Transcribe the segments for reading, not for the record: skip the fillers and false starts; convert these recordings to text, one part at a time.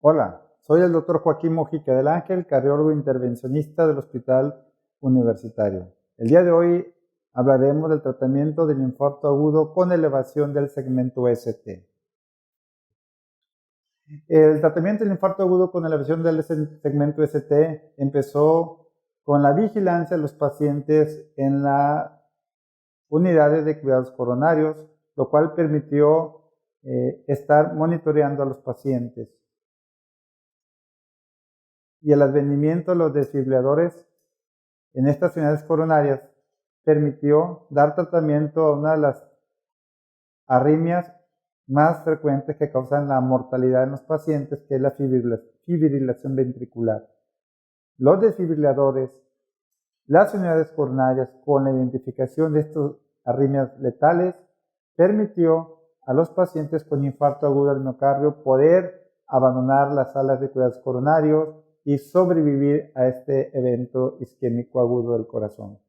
Hola, soy el doctor Joaquín Mojica del Ángel, cardiólogo intervencionista del Hospital Universitario. El día de hoy hablaremos del tratamiento del infarto agudo con elevación del segmento ST. El tratamiento del infarto agudo con elevación del segmento ST empezó con la vigilancia de los pacientes en las unidades de cuidados coronarios, lo cual permitió estar monitoreando a los pacientes. Y el advenimiento de los desfibriladores en estas unidades coronarias permitió dar tratamiento a una de las arritmias más frecuentes que causan la mortalidad en los pacientes, que es la fibrilación ventricular. Los desfibriladores, las unidades coronarias, con la identificación de estas arritmias letales, permitió a los pacientes con infarto agudo del miocardio poder abandonar las salas de cuidados coronarios y sobrevivir a este evento isquémico agudo del corazón.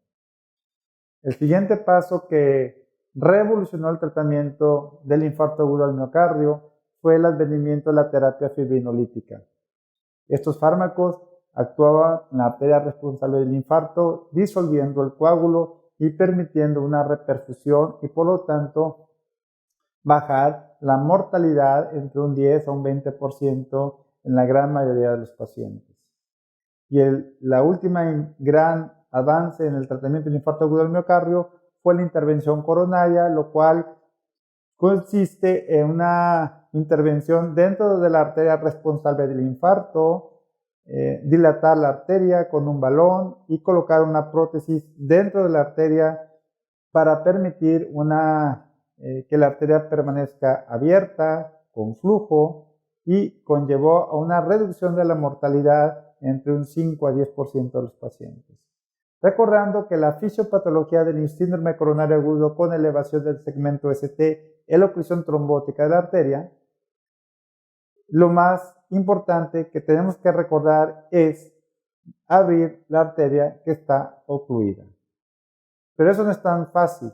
El siguiente paso que revolucionó el tratamiento del infarto agudo al miocardio fue el advenimiento de la terapia fibrinolítica. Estos fármacos actuaban en la arteria responsable del infarto, disolviendo el coágulo y permitiendo una reperfusión y por lo tanto bajar la mortalidad entre un 10 a un 20% en la gran mayoría de los pacientes. Y la última gran avance en el tratamiento del infarto agudo del miocardio fue la intervención coronaria, lo cual consiste en una intervención dentro de la arteria responsable del infarto, dilatar la arteria con un balón y colocar una prótesis dentro de la arteria para permitir que la arteria permanezca abierta, con flujo, y conllevó a una reducción de la mortalidad entre un 5 a 10% de los pacientes. Recordando que la fisiopatología del síndrome coronario agudo con elevación del segmento ST es la oclusión trombótica de la arteria, lo más importante que tenemos que recordar es abrir la arteria que está ocluida. Pero eso no es tan fácil.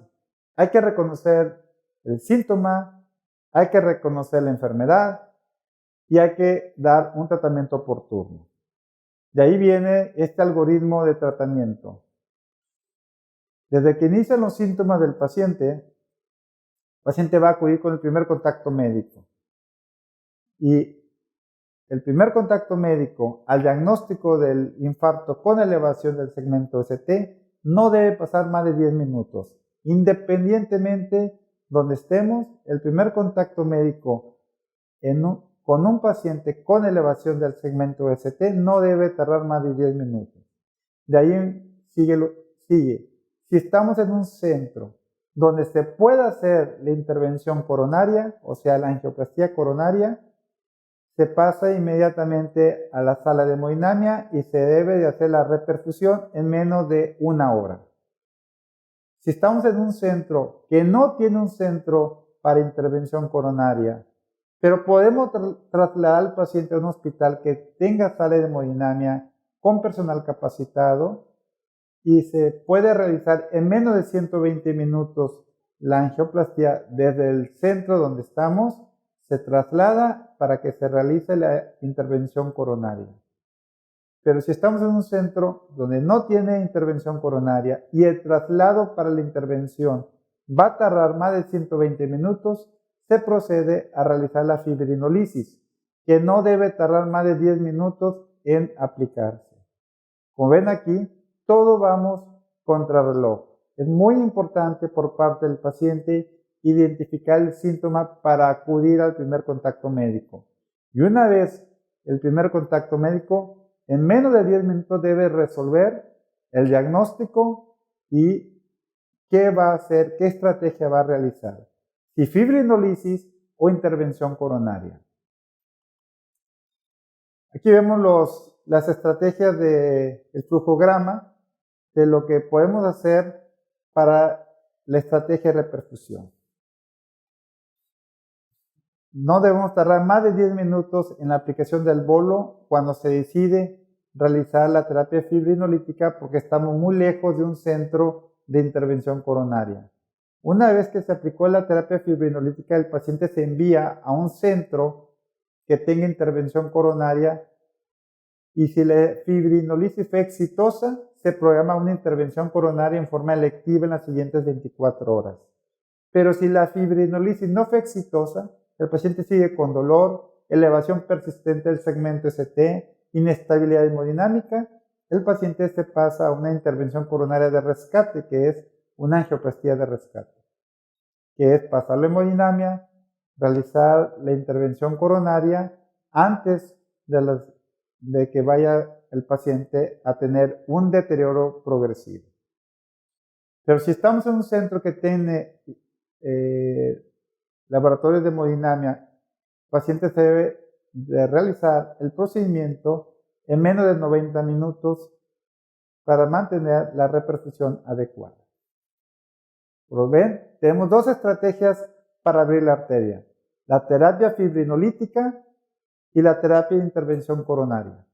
Hay que reconocer el síntoma, hay que reconocer la enfermedad y hay que dar un tratamiento oportuno. De ahí viene este algoritmo de tratamiento. Desde que inician los síntomas del paciente, el paciente va a acudir con el primer contacto médico. Y el primer contacto médico al diagnóstico del infarto con elevación del segmento ST no debe pasar más de 10 minutos. Independientemente donde estemos, el primer contacto médico con un paciente con elevación del segmento ST no debe tardar más de 10 minutos. De ahí sigue. Si estamos en un centro donde se puede hacer la intervención coronaria, o sea, la angioplastia coronaria, se pasa inmediatamente a la sala de hemodinamia y se debe de hacer la reperfusión en menos de una hora. Si estamos en un centro que no tiene un centro para intervención coronaria, pero podemos trasladar al paciente a un hospital que tenga sala de hemodinamia con personal capacitado y se puede realizar en menos de 120 minutos la angioplastia desde el centro donde estamos, se traslada para que se realice la intervención coronaria. Pero si estamos en un centro donde no tiene intervención coronaria y el traslado para la intervención va a tardar más de 120 minutos, se procede a realizar la fibrinolisis, que no debe tardar más de 10 minutos en aplicarse. Como ven aquí, todo vamos contra reloj. Es muy importante por parte del paciente identificar el síntoma para acudir al primer contacto médico. Y una vez el primer contacto médico, en menos de 10 minutos debe resolver el diagnóstico y qué va a hacer, qué estrategia va a realizar. Si fibrinolisis o intervención coronaria. Aquí vemos las estrategias del flujograma de lo que podemos hacer para la estrategia de reperfusión. No debemos tardar más de 10 minutos en la aplicación del bolo cuando se decide realizar la terapia fibrinolítica porque estamos muy lejos de un centro de intervención coronaria. Una vez que se aplicó la terapia fibrinolítica, el paciente se envía a un centro que tenga intervención coronaria, y si la fibrinolisis fue exitosa, se programa una intervención coronaria en forma electiva en las siguientes 24 horas. Pero si la fibrinolisis no fue exitosa, el paciente sigue con dolor, elevación persistente del segmento ST, inestabilidad hemodinámica, el paciente se pasa a una intervención coronaria de rescate, que es una angioplastía de rescate, que es pasar la hemodinamia, realizar la intervención coronaria antes de que vaya el paciente a tener un deterioro progresivo. Pero si estamos en un centro que tiene laboratorios de hemodinamia, el paciente se debe de realizar el procedimiento en menos de 90 minutos para mantener la reperfusión adecuada. Como ven, tenemos dos estrategias para abrir la arteria: la terapia fibrinolítica y la terapia de intervención coronaria,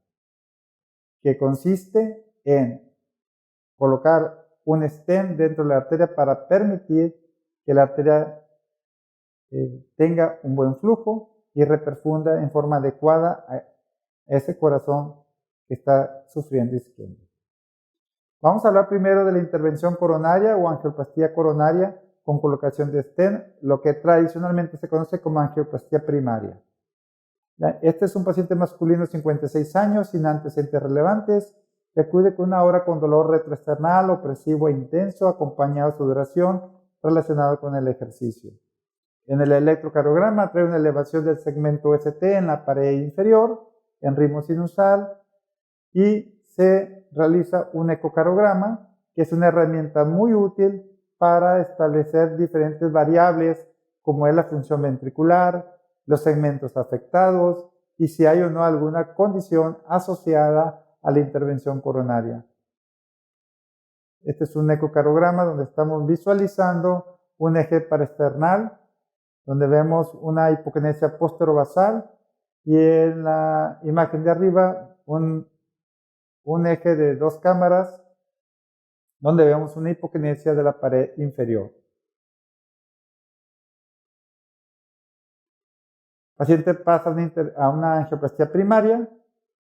que consiste en colocar un stent dentro de la arteria para permitir que la arteria tenga un buen flujo y reperfunda en forma adecuada a ese corazón que está sufriendo isquemia. Vamos a hablar primero de la intervención coronaria o angioplastía coronaria con colocación de stent, lo que tradicionalmente se conoce como angioplastía primaria. Este es un paciente masculino de 56 años, sin antecedentes relevantes, que acude con una hora con dolor retroesternal, opresivo e intenso, acompañado de sudoración relacionado con el ejercicio. En el electrocardiograma trae una elevación del segmento ST en la pared inferior, en ritmo sinusal, y se realiza un ecocardiograma, que es una herramienta muy útil para establecer diferentes variables, como es la función ventricular, los segmentos afectados y si hay o no alguna condición asociada a la intervención coronaria. Este es un ecocardiograma donde estamos visualizando un eje paraesternal, donde vemos una hipokinesia posterobasal, y en la imagen de arriba un eje de 2 cámaras, donde vemos una hipokinesia de la pared inferior. El paciente pasa a una angioplastía primaria.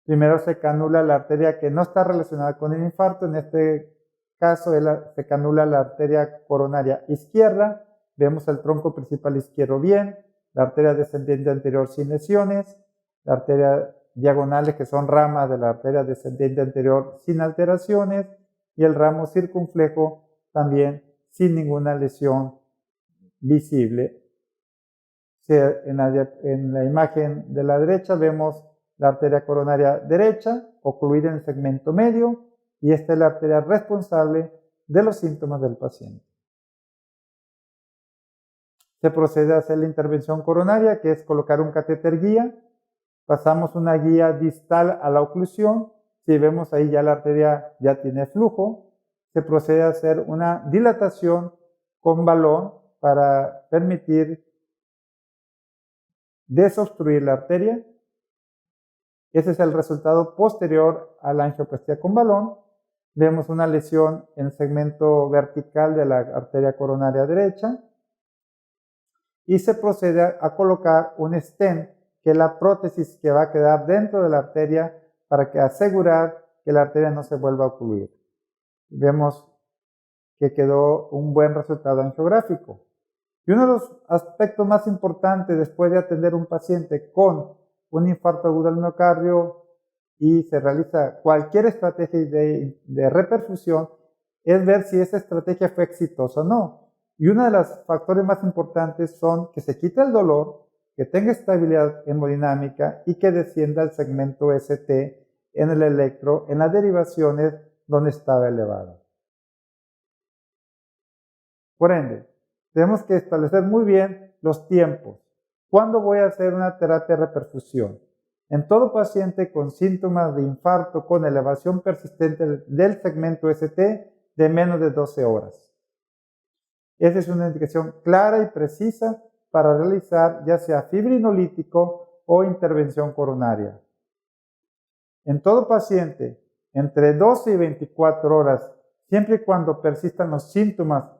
Primero se canula la arteria que no está relacionada con el infarto. En este caso se canula la arteria coronaria izquierda. Vemos el tronco principal izquierdo bien, la arteria descendente anterior sin lesiones, la arteria diagonales, que son ramas de la arteria descendente anterior, sin alteraciones, y el ramo circunflejo también sin ninguna lesión visible. En la imagen de la derecha vemos la arteria coronaria derecha, ocluida en el segmento medio, y esta es la arteria responsable de los síntomas del paciente. Se procede a hacer la intervención coronaria, que es colocar un catéter guía. Pasamos una guía distal a la oclusión. Si vemos ahí ya la arteria ya tiene flujo. Se procede a hacer una dilatación con balón para permitir desobstruir la arteria. Ese es el resultado posterior a la angioplastía con balón. Vemos una lesión en el segmento vertical de la arteria coronaria derecha. Y se procede a colocar un stent, que es la prótesis que va a quedar dentro de la arteria para asegurar que la arteria no se vuelva a ocluir. Vemos que quedó un buen resultado angiográfico. Y uno de los aspectos más importantes después de atender a un paciente con un infarto agudo al miocardio y se realiza cualquier estrategia de reperfusión es ver si esa estrategia fue exitosa o no. Y uno de los factores más importantes son que se quite el dolor, que tenga estabilidad hemodinámica y que descienda el segmento ST en el electro, en las derivaciones donde estaba elevado. Por ende, tenemos que establecer muy bien los tiempos. ¿Cuándo voy a hacer una terapia de reperfusión? En todo paciente con síntomas de infarto con elevación persistente del segmento ST de menos de 12 horas. Esa es una indicación clara y precisa para realizar ya sea fibrinolítico o intervención coronaria. En todo paciente, entre 12 y 24 horas, siempre y cuando persistan los síntomas,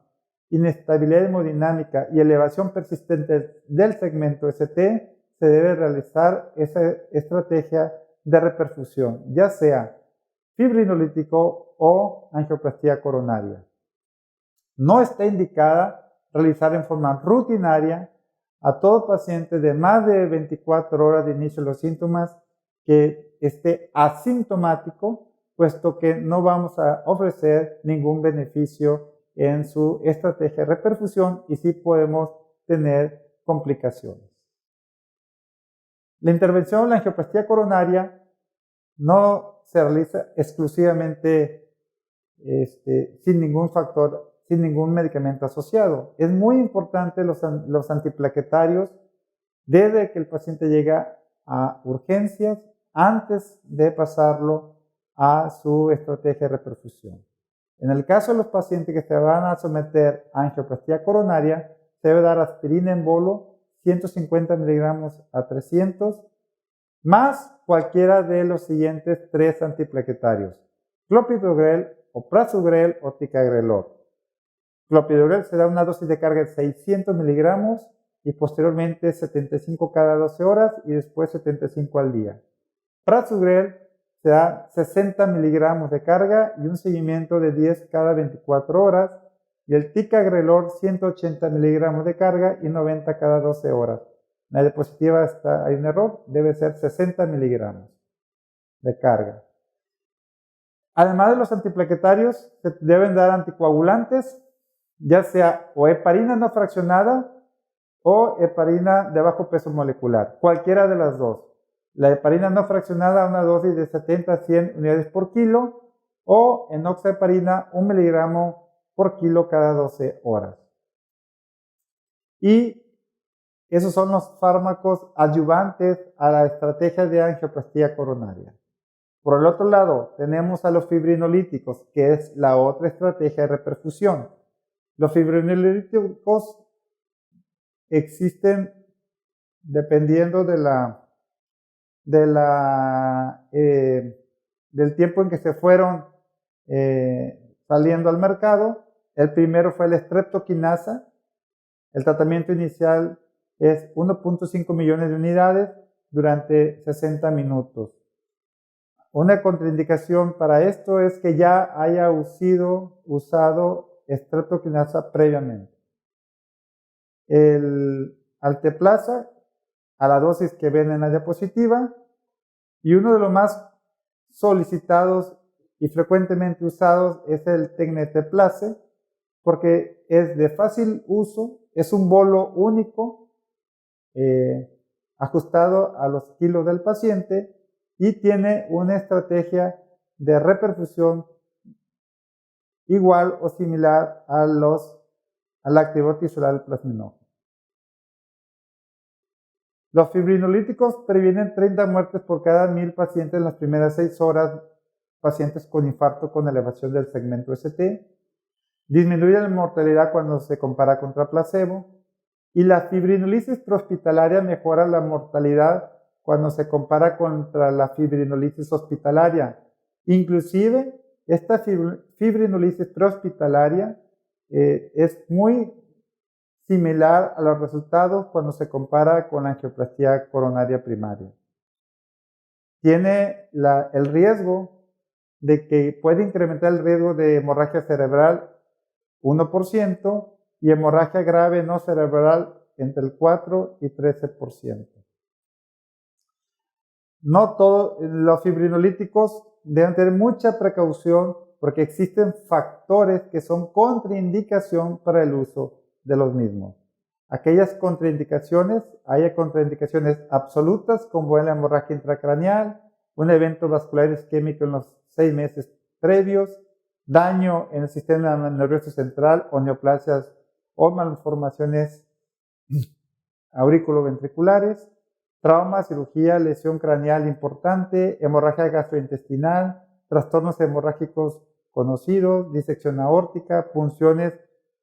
inestabilidad hemodinámica y elevación persistente del segmento ST, se debe realizar esa estrategia de reperfusión, ya sea fibrinolítico o angioplastia coronaria. No está indicada realizar en forma rutinaria a todo paciente de más de 24 horas de inicio de los síntomas que esté asintomático, puesto que no vamos a ofrecer ningún beneficio en su estrategia de reperfusión y sí podemos tener complicaciones. La intervención en la angioplastia coronaria no se realiza exclusivamente sin ningún factor, sin ningún medicamento asociado. Es muy importante los antiplaquetarios desde que el paciente llega a urgencias antes de pasarlo a su estrategia de reperfusión. En el caso de los pacientes que se van a someter a angioplastia coronaria, se debe dar aspirina en bolo 150 miligramos a 300, más cualquiera de los siguientes 3 antiplaquetarios: clopidogrel o prasugrel o ticagrelor. Clopidogrel se da una dosis de carga de 600 miligramos y posteriormente 75 cada 12 horas y después 75 al día. Prasugrel se da 60 miligramos de carga y un seguimiento de 10 cada 24 horas. Y el ticagrelor 180 miligramos de carga y 90 cada 12 horas. En la diapositiva hay un error, debe ser 60 miligramos de carga. Además de los antiplaquetarios, se deben dar anticoagulantes, ya sea o heparina no fraccionada o heparina de bajo peso molecular, cualquiera de las dos. La heparina no fraccionada a una dosis de 70 a 100 unidades por kilo o enoxaheparina 1 miligramo por kilo cada 12 horas. Y esos son los fármacos adyuvantes a la estrategia de angioplastia coronaria. Por el otro lado, tenemos a los fibrinolíticos, que es la otra estrategia de reperfusión. Los fibrinolíticos existen dependiendo del tiempo en que se fueron saliendo al mercado. El primero fue la streptokinasa. El tratamiento inicial es 1.5 millones de unidades durante 60 minutos. Una contraindicación para esto es que ya haya usado streptokinasa previamente. El alteplasa a la dosis que ven en la diapositiva, y uno de los más solicitados y frecuentemente usados es el tecneteplase, porque es de fácil uso, es un bolo único ajustado a los kilos del paciente y tiene una estrategia de reperfusión igual o similar al activo tisular plasminógeno. Los fibrinolíticos previenen 30 muertes por cada 1000 pacientes en las primeras 6 horas, pacientes con infarto con elevación del segmento ST. Disminuye la mortalidad cuando se compara contra placebo. Y la fibrinolisis prehospitalaria mejora la mortalidad cuando se compara contra la fibrinolisis hospitalaria. Inclusive, esta fibrinolisis prehospitalaria es muy similar a los resultados cuando se compara con la angioplastia coronaria primaria. Tiene el riesgo de que puede incrementar el riesgo de hemorragia cerebral 1% y hemorragia grave no cerebral entre el 4 y 13%. No todos los fibrinolíticos deben tener mucha precaución porque existen factores que son contraindicación para el uso de los mismos. Aquellas contraindicaciones, hay contraindicaciones absolutas como en la hemorragia intracraneal, un evento vascular isquémico en los 6 meses previos, daño en el sistema nervioso central o neoplasias o malformaciones auriculoventriculares, trauma, cirugía, lesión craneal importante, hemorragia gastrointestinal, trastornos hemorrágicos conocidos, disección aórtica, punciones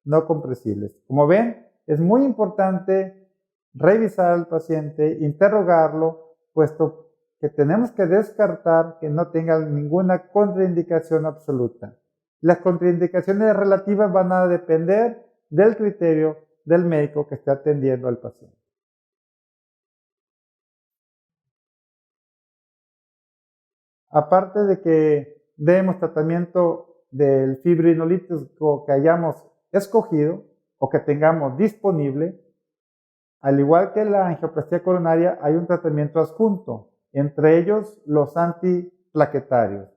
no compresibles. Como ven, es muy importante revisar al paciente, interrogarlo, puesto que tenemos que descartar que no tenga ninguna contraindicación absoluta. Las contraindicaciones relativas van a depender del criterio del médico que esté atendiendo al paciente. Aparte de que demos tratamiento del fibrinolítico que hayamos escogido o que tengamos disponible, al igual que la angioplastía coronaria, hay un tratamiento adjunto, entre ellos los antiplaquetarios.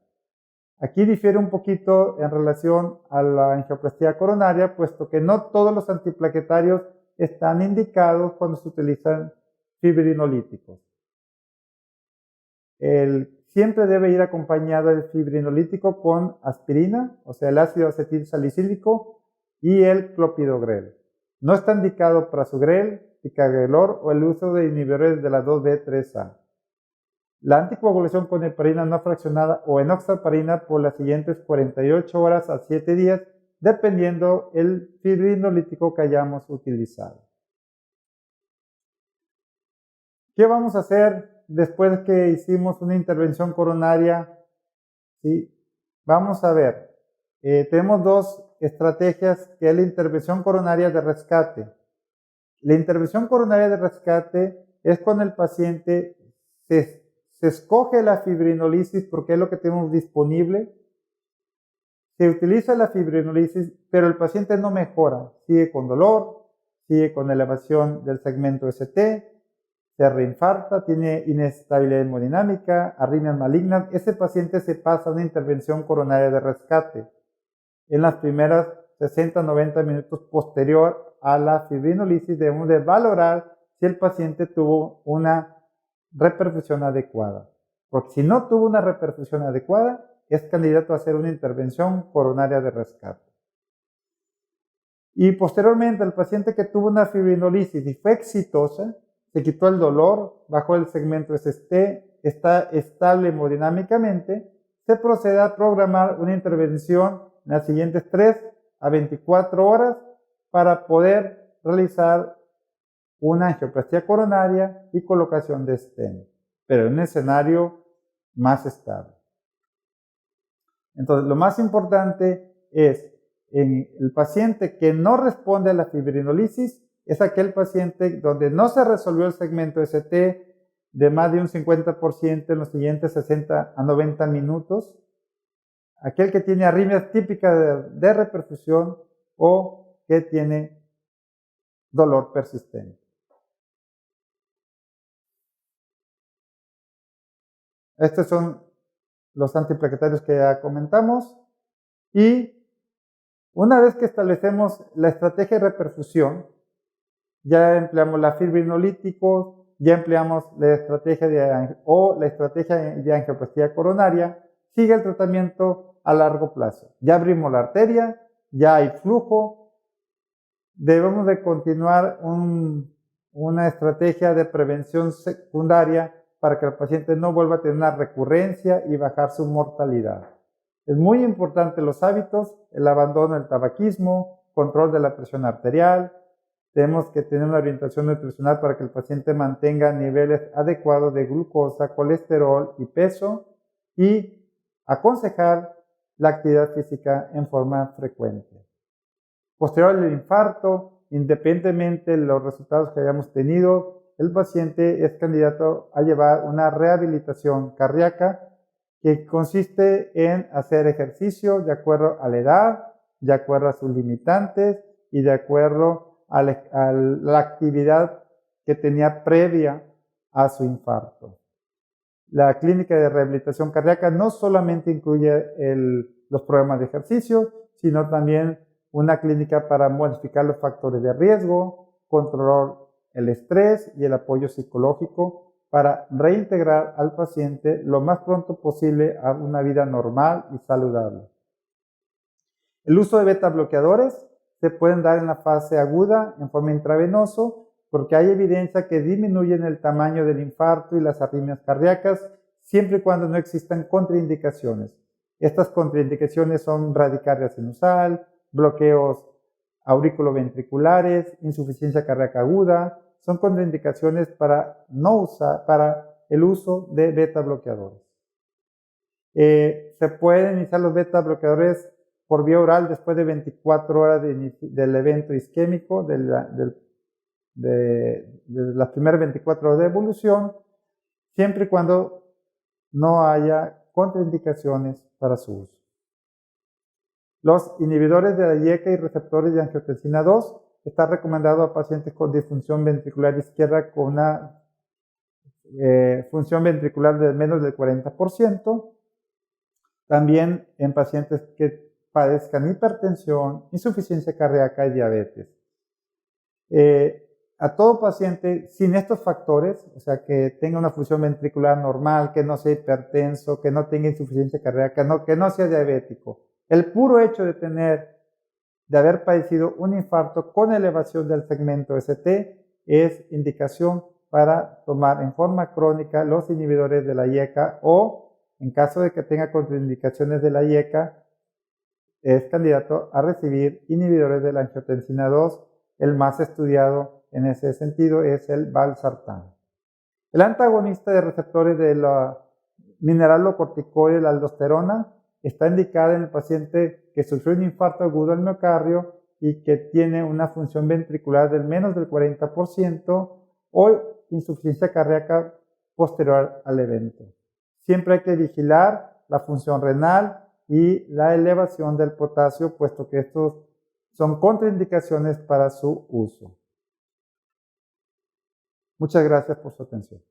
Aquí difiere un poquito en relación a la angioplastía coronaria, puesto que no todos los antiplaquetarios están indicados cuando se utilizan fibrinolíticos. Siempre debe ir acompañado el fibrinolítico con aspirina, o sea, el ácido acetil salicílico y el clopidogrel. No está indicado prasugrel, ticagrelor o el uso de inhibidores de la 2B3A. La anticoagulación con heparina no fraccionada o enoxaparina por las siguientes 48 horas a 7 días, dependiendo el fibrinolítico que hayamos utilizado. ¿Qué vamos a hacer después que hicimos una intervención coronaria? ¿Sí? Vamos a ver, tenemos dos estrategias, que es la intervención coronaria de rescate. La intervención coronaria de rescate es cuando el paciente se escoge la fibrinolisis porque es lo que tenemos disponible. Se utiliza la fibrinolisis, pero el paciente no mejora. Sigue con dolor, sigue con elevación del segmento ST, se reinfarta, tiene inestabilidad hemodinámica, arritmias malignas. Ese paciente se pasa a una intervención coronaria de rescate en las primeras 60-90 minutos posterior a la fibrinolisis. Debemos de valorar si el paciente tuvo una reperfusión adecuada, porque si no tuvo una reperfusión adecuada, es candidato a hacer una intervención coronaria de rescate. Y posteriormente, el paciente que tuvo una fibrinolisis y fue exitosa, se quitó el dolor, bajó el segmento ST, está estable hemodinámicamente, se procede a programar una intervención en las siguientes 3 a 24 horas para poder realizar una angioplastía coronaria y colocación de stent, pero en un escenario más estable. Entonces, lo más importante es, en el paciente que no responde a la fibrinolisis, es aquel paciente donde no se resolvió el segmento ST de más de un 50% en los siguientes 60 a 90 minutos, aquel que tiene arritmias típicas de reperfusión o que tiene dolor persistente. Estos son los antiplaquetarios que ya comentamos. Y una vez que establecemos la estrategia de reperfusión, ya empleamos la fibrinolíticos, ya empleamos la estrategia de angioplastía coronaria, sigue el tratamiento a largo plazo. Ya abrimos la arteria, ya hay flujo, debemos de continuar una estrategia de prevención secundaria para que el paciente no vuelva a tener una recurrencia y bajar su mortalidad. Es muy importante los hábitos, el abandono del tabaquismo, control de la presión arterial. Tenemos que tener una orientación nutricional para que el paciente mantenga niveles adecuados de glucosa, colesterol y peso, y aconsejar la actividad física en forma frecuente. Posterior al infarto, independientemente de los resultados que hayamos tenido, el paciente es candidato a llevar una rehabilitación cardíaca que consiste en hacer ejercicio de acuerdo a la edad, de acuerdo a sus limitantes y de acuerdo a la actividad que tenía previa a su infarto. La clínica de rehabilitación cardíaca no solamente incluye los programas de ejercicio, sino también una clínica para modificar los factores de riesgo, controlar el estrés y el apoyo psicológico para reintegrar al paciente lo más pronto posible a una vida normal y saludable. El uso de beta bloqueadores se pueden dar en la fase aguda en forma intravenosa porque hay evidencia que disminuyen el tamaño del infarto y las arritmias cardíacas siempre y cuando no existan contraindicaciones. Estas contraindicaciones son bradicardia sinusal, bloqueos auriculoventriculares, insuficiencia cardíaca aguda. Son contraindicaciones para el uso de beta bloqueadores. Se pueden iniciar los beta bloqueadores por vía oral después de 24 horas del evento isquémico, de las primeras 24 horas de evolución, siempre y cuando no haya contraindicaciones para su uso. Los inhibidores de la IECA y receptores de angiotensina 2 está recomendado a pacientes con disfunción ventricular izquierda con una función ventricular de menos del 40%. También en pacientes que padezcan hipertensión, insuficiencia cardíaca y diabetes. A todo paciente sin estos factores, o sea, que tenga una función ventricular normal, que no sea hipertenso, que no tenga insuficiencia cardíaca, que no sea diabético, el puro hecho de haber padecido un infarto con elevación del segmento ST es indicación para tomar en forma crónica los inhibidores de la IECA o, en caso de que tenga contraindicaciones de la IECA, es candidato a recibir inhibidores de la angiotensina 2. El más estudiado en ese sentido es el valsartán. El antagonista de receptores de la mineralocorticoide, la aldosterona, está indicada en el paciente que sufrió un infarto agudo al miocardio y que tiene una función ventricular del menos del 40% o insuficiencia cardíaca posterior al evento. Siempre hay que vigilar la función renal y la elevación del potasio, puesto que estos son contraindicaciones para su uso. Muchas gracias por su atención.